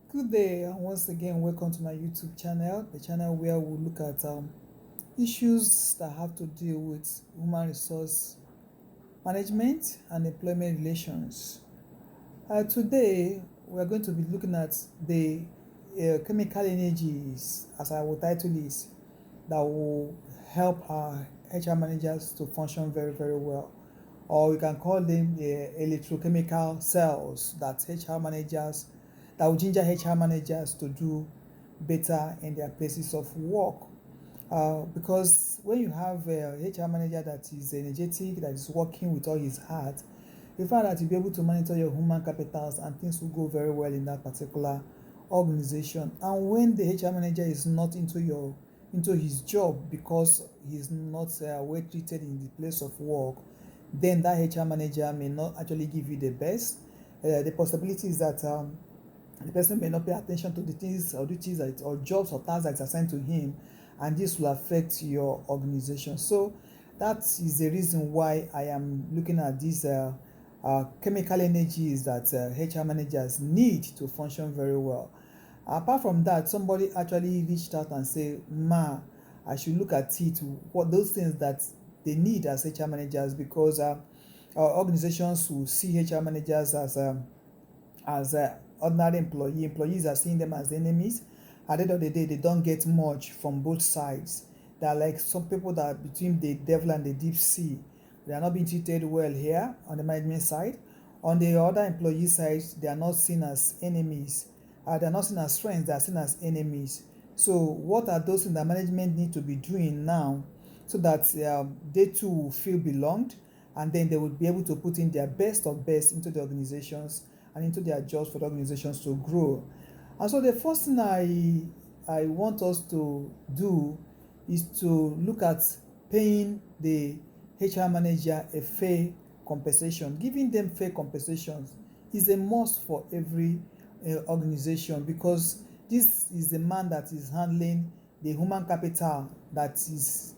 Good day, and once again, welcome to my YouTube channel, the channel where we look at issues that have to deal with human resource management and employment relations. Today, we are going to be looking at the chemical energies, as I will title it, that will help our HR managers to function very, very well. Or we can call them the electrochemical cells that will ginger HR managers to do better in their places of work. Because when you have a HR manager that is energetic, that is working with all his heart, you find that you'll be able to monitor your human capitals and things will go very well in that particular organization. And when the HR manager is not into his job because he's not well treated in the place of work, then that HR manager may not actually give you the best. The possibility is that the person may not pay attention to the things or duties or jobs or tasks that is assigned to him, and this will affect your organization. So that is the reason why I am looking at these chemical energies that HR managers need to function very well. Apart from that, somebody actually reached out and say, "Ma, I should look at it. What those things that they need as HR managers, because our organizations will see HR managers as ordinary employees are seeing them as enemies. At the end of the day, they don't get much from both sides. They are like some people that are between the devil and the deep sea. They are not being treated well here on the management side. On the other employee side, they are not seen as enemies. They are not seen as friends, they are seen as enemies. So what are those things that management need to be doing now so that they too will feel belonged, and then they will be able to put in their best of best into the organizations and into their jobs for the organizations to grow. And so the first thing I want us to do is to look at paying the HR manager a fair compensation. Giving them fair compensations is a must for every organization, because this is the man that is handling the human capital that is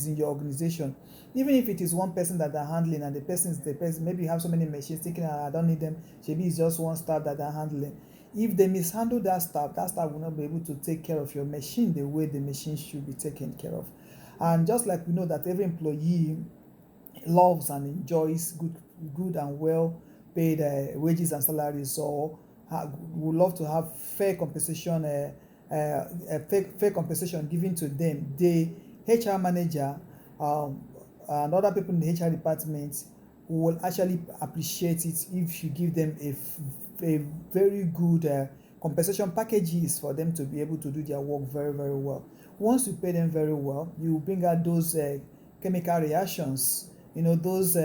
in your organization. Even if it is one person that they're handling, and the person, maybe you have so many machines thinking, I don't need them, maybe it's just one staff that they're handling. If they mishandle that staff will not be able to take care of your machine the way the machine should be taken care of. And just like we know that every employee loves and enjoys good and well paid wages and salaries, or would love to have fair compensation, fair compensation given to them, the HR manager and other people in the HR department will actually appreciate it if you give them a very good compensation packages for them to be able to do their work very, very well. Once you pay them very well, you bring out those chemical reactions, those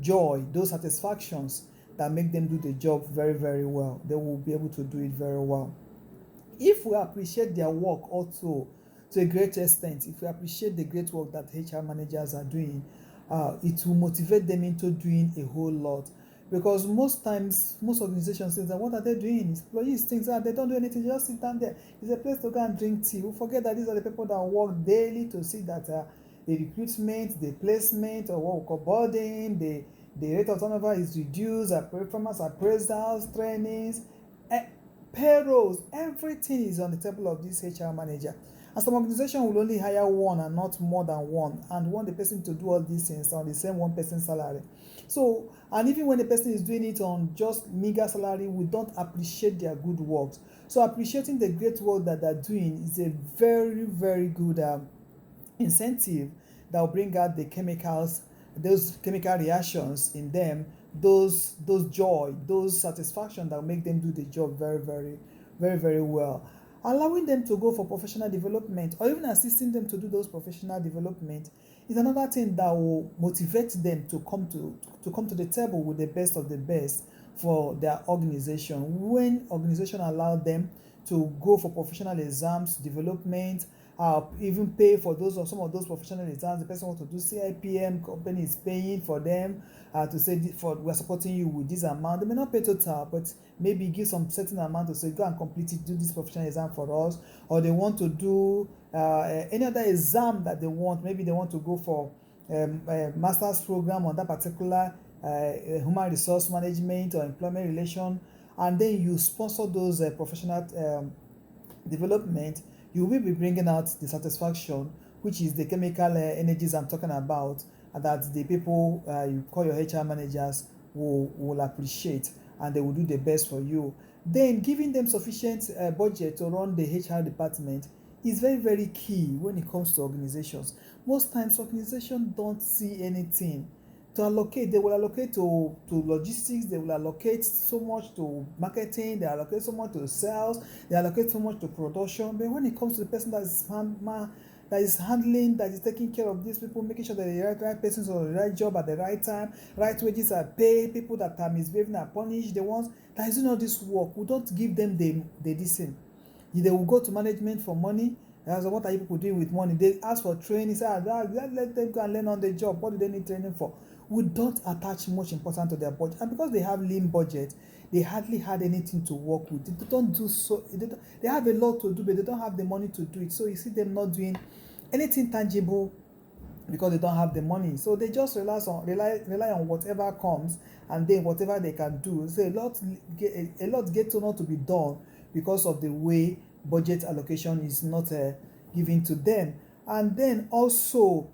joy, those satisfactions that make them do the job very, very well. They will be able to do it very well. If we appreciate their work also to a great extent, if we appreciate the great work that HR managers are doing, it will motivate them into doing a whole lot. Because most times, most organizations think that what are they doing? Employees think that they don't do anything, just sit down there. It's a place to go and drink tea. We forget that these are the people that work daily to see that the recruitment, the placement, or what we call boarding, the rate of turnover is reduced, performance appraisals, trainings, payrolls, everything is on the table of this HR manager. And some organization will only hire one and not more than one, and want the person to do all these things on the same one person salary. So, and even when the person is doing it on just meager salary, we don't appreciate their good works. So appreciating the great work that they're doing is a very, very good incentive that will bring out the chemicals, those chemical reactions in them, those joy, those satisfaction that will make them do the job very, very, very, very well. Allowing them to go for professional development, or even assisting them to do those professional development, is another thing that will motivate them to come to the table with the best of the best for their organization. When organization allow them to go for professional exams, development, even pay for those or some of those professional exams. The person wants to do CIPM, company is paying for them to say, we're supporting you with this amount. They may not pay total, but maybe give some certain amount to say, go and complete it, do this professional exam for us. Or they want to do any other exam that they want. Maybe they want to go for a master's program on that particular human resource management or employment relation, and then you sponsor those professional development, you will be bringing out the satisfaction, which is the chemical energies I'm talking about, and that the people you call your HR managers will appreciate, and they will do the best for you. Then giving them sufficient budget to run the HR department is very, very key when it comes to organizations. Most times organizations don't see anything to allocate. They will allocate to logistics, they will allocate so much to marketing, they allocate so much to sales, they allocate so much to production. But when it comes to the person that is handling, that is taking care of these people, making sure that the right persons on the right job at the right time, right wages are paid, people that are misbehaving are punished, the ones that is doing all this work, we don't give them the decent. They will go to management for money. As what are you people doing with money? They ask for training. Say, let them go and learn on the job. What do they need training for? We don't attach much importance to their budget, and because they have lean budget, they hardly had anything to work with. They don't do so. They have a lot to do, but they don't have the money to do it. So you see them not doing anything tangible because they don't have the money. So they just rely on whatever comes, and then whatever they can do. So a lot get to not to be done because of the way budget allocation is not given to them. And then also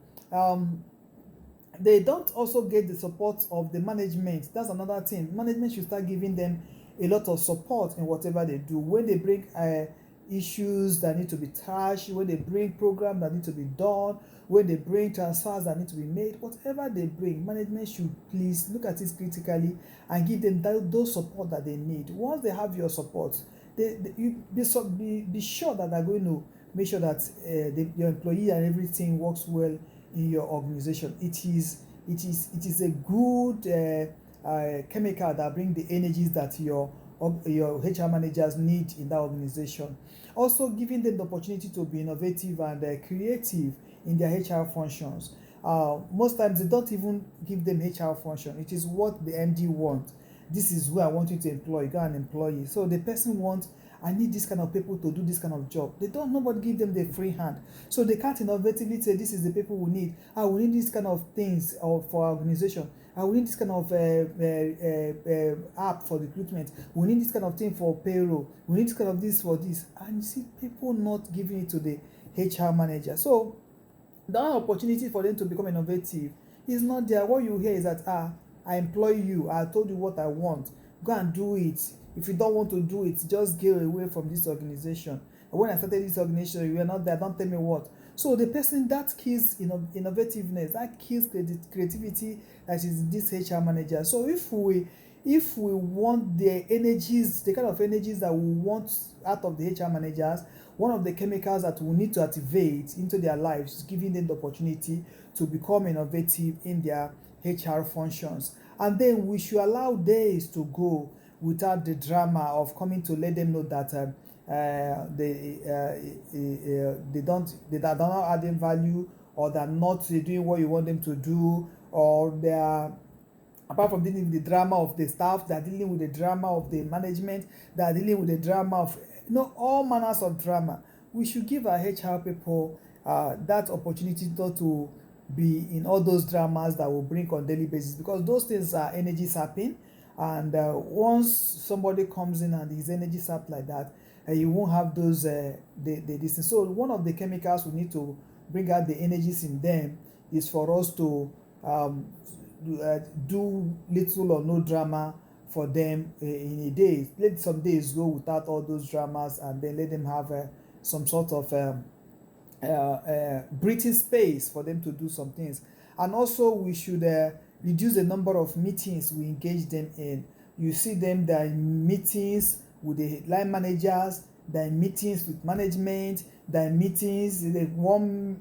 they don't also get the support of the management. That's another thing. Management should start giving them a lot of support in whatever they do. When they bring issues that need to be touched, when they bring programs that need to be done, when they bring transfers that need to be made, whatever they bring, management should please look at it critically and give them those support that they need. Once they have your support, you be sure that they're going to make sure that your employee and everything works well in your organization. It is a good chemical that bring the energies that your HR managers need in that organization. Also giving them the opportunity to be innovative and creative in their HR functions. Most times they don't even give them HR function. It is what the MD wants. This is who I want you to employ. Go and employ it. So the person wants, I need this kind of people to do this kind of job. Nobody give them the free hand. So they can't innovatively say, this is the people we need. We need this kind of things for our organization. We need this kind of app for recruitment. We need this kind of thing for payroll. We need this kind of this for this. And you see people not giving it to the HR manager. So the opportunity for them to become innovative is not there. What you hear is that, I employ you. I told you what I want. Go and do it. If you don't want to do it, just get away from this organization. And when I started this organization, you were not there. Don't tell me what. So the person that kills innovativeness, that kills creativity, that is this HR manager. So if we want the energies, the kind of energies that we want out of the HR managers, one of the chemicals that we need to activate into their lives is giving them the opportunity to become innovative in their HR functions. And then we should allow days to go without the drama of coming to let them know that they are not adding value, or they're not doing what you want them to do, or they are, apart from dealing with the drama of the staff, they're dealing with the drama of the management, they're dealing with the drama of all manners of drama. We should give our HR people that opportunity not to be in all those dramas that will bring on daily basis, because those things are energy sapping. And once somebody comes in and his energy sapped like that, you won't have those this thing. So one of the chemicals we need to bring out the energies in them is for us to do little or no drama for them in a day. Let some days go without all those dramas, and then let them have some sort of breathing space for them to do some things. And also we should reduce the number of meetings we engage them in. You see them, they're in meetings with the line managers, they're in meetings with management, they're in meetings, one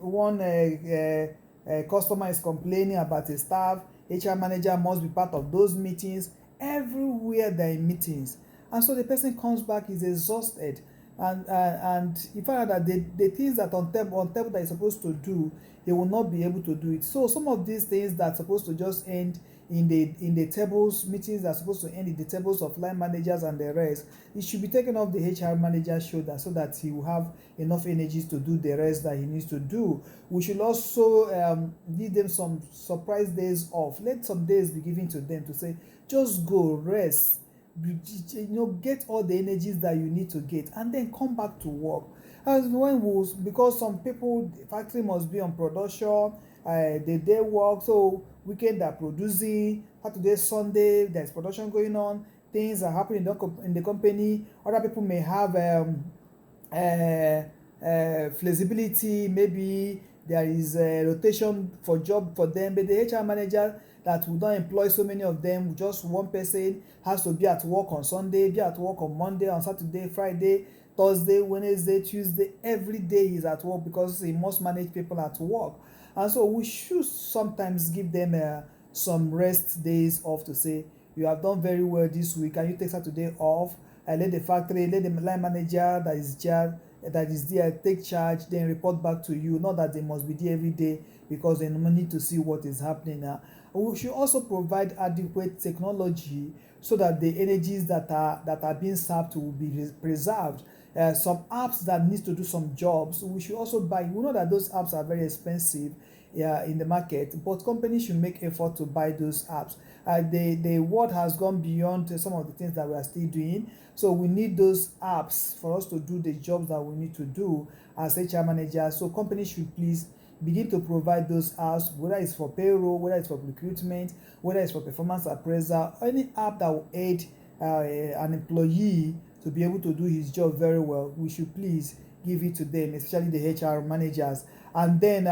customer is complaining about a staff, HR manager must be part of those meetings. Everywhere they're in meetings. And so the person comes back, is exhausted. And you find out that the things that on table that he's supposed to do, he will not be able to do it. So some of these things that are supposed to just end in the tables, meetings that are supposed to end in the tables of line managers and the rest, it should be taken off the HR manager's shoulder, so that he will have enough energies to do the rest that he needs to do. We should also give them some surprise days off. Let some days be given to them to say, just go rest. get all the energies that you need to get, and then come back to work. As when we, because some people, the factory must be on production, the day work, so weekend are producing, Saturday, Sunday, there's production going on, things are happening in the company. Other people may have uh, flexibility, maybe there is a rotation for job for them, but the HR manager that will not employ so many of them, just one person has to be at work on Sunday, be at work on Monday, on Saturday, Friday, Thursday, Wednesday, Tuesday, every day he's at work because he must manage people at work. And so we should sometimes give them some rest days off to say, you have done very well this week, can you take Saturday off? Let the factory, let the line manager that is there take charge, then report back to you. Not that they must be there every day because they need to see what is happening now. We should also provide adequate technology so that the energies that are being sapped will be preserved. Some apps that need to do some jobs, we should also buy. We know that those apps are very expensive in the market, but companies should make effort to buy those apps. The world has gone beyond some of the things that we are still doing, so we need those apps for us to do the jobs that we need to do as HR managers. So companies should please begin to provide those apps, whether it's for payroll, whether it's for recruitment, whether it's for performance appraisal, any app that will aid an employee to be able to do his job very well. We should please give it to them, especially the HR managers, and then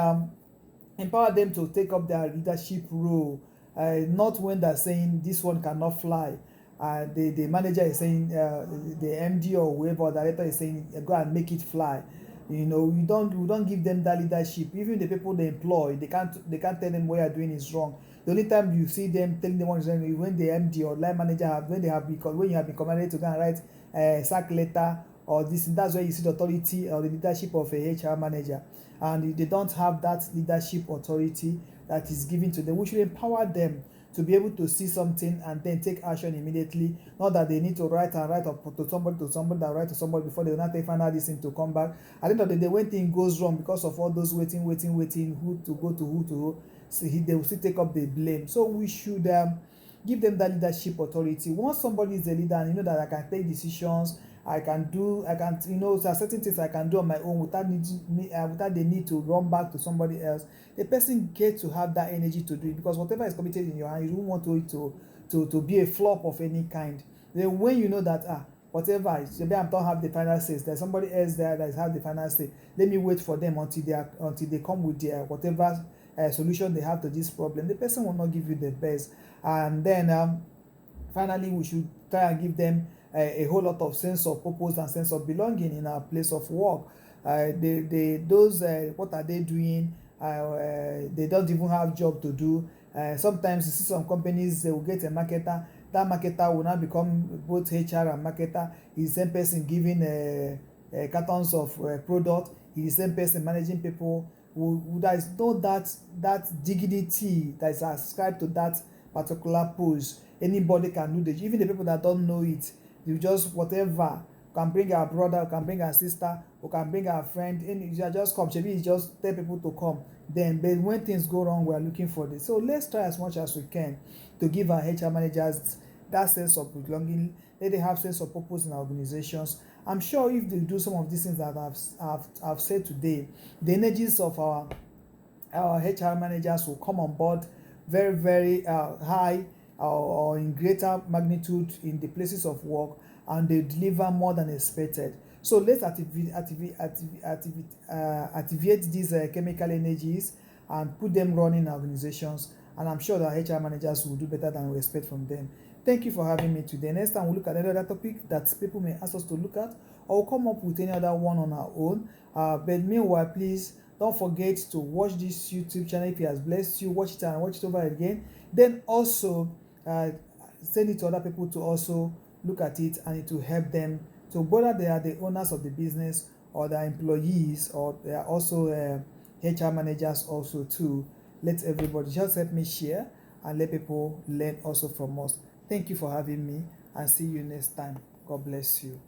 empower them to take up their leadership role. Not when they're saying this one cannot fly. The manager is saying, the MD or whoever director is saying, go and make it fly. We don't give them that leadership. Even the people they employ, they can't tell them what you're doing is wrong. The only time you see them telling them what is wrong is when the MD or line manager when you have been commanded to go and write a sack letter or this. That's where you see the authority or the leadership of a HR manager, and they don't have that leadership authority that is given to them. We should empower them to be able to see something and then take action immediately. Not that they need to write up to somebody that write to somebody before they will not take final this thing to come back. At the end of the day, when thing goes wrong because of all those waiting, who to go to who, so they will still take up the blame. So we should give them that leadership authority. Once somebody is a leader and you know that I can take decisions, there are certain things I can do on my own without the need to run back to somebody else. The person gets to have that energy to do it, because whatever is committed in your hand, you don't want it to be a flop of any kind. Then when you know that whatever, maybe I don't have the final say, there's somebody else there that has the final say. Let me wait for them until they come with their whatever solution they have to this problem. The person will not give you the best. And then finally, we should try and give them a whole lot of sense of purpose and sense of belonging in our place of work. What are they doing? They don't even have job to do. Sometimes you see some companies, they will get a marketer. That marketer will now become both HR and marketer. He's the same person giving cartons of product. He's the same person managing people. There is no that dignity that is ascribed to that particular post. Anybody can do this. Even the people that don't know it, you just whatever. Can bring our brother, can bring our sister, or can bring our friend, and you just come. Shebi just tell people to come. Then, but when things go wrong, we are looking for this. So let's try as much as we can to give our HR managers that sense of belonging. Let them have sense of purpose in our organizations. I'm sure if they do some of these things that I've said today, the energies of our HR managers will come on board very, very high or in greater magnitude in the places of work, and they deliver more than expected. So let's activate these chemical energies and put them running in organizations, and I'm sure that HR managers will do better than we expect from them. Thank you for having me today. Next time we'll look at another topic that people may ask us to look at, or we'll come up with any other one on our own. But meanwhile, please don't forget to watch this YouTube channel. If it has blessed you, watch it and watch it over again. Then also send it to other people to also look at it, and it will help them. So whether they are the owners of the business or the employees, or they are also HR managers also too, let everybody just help me share and let people learn also from us. Thank you for having me, and see you next time. God bless you.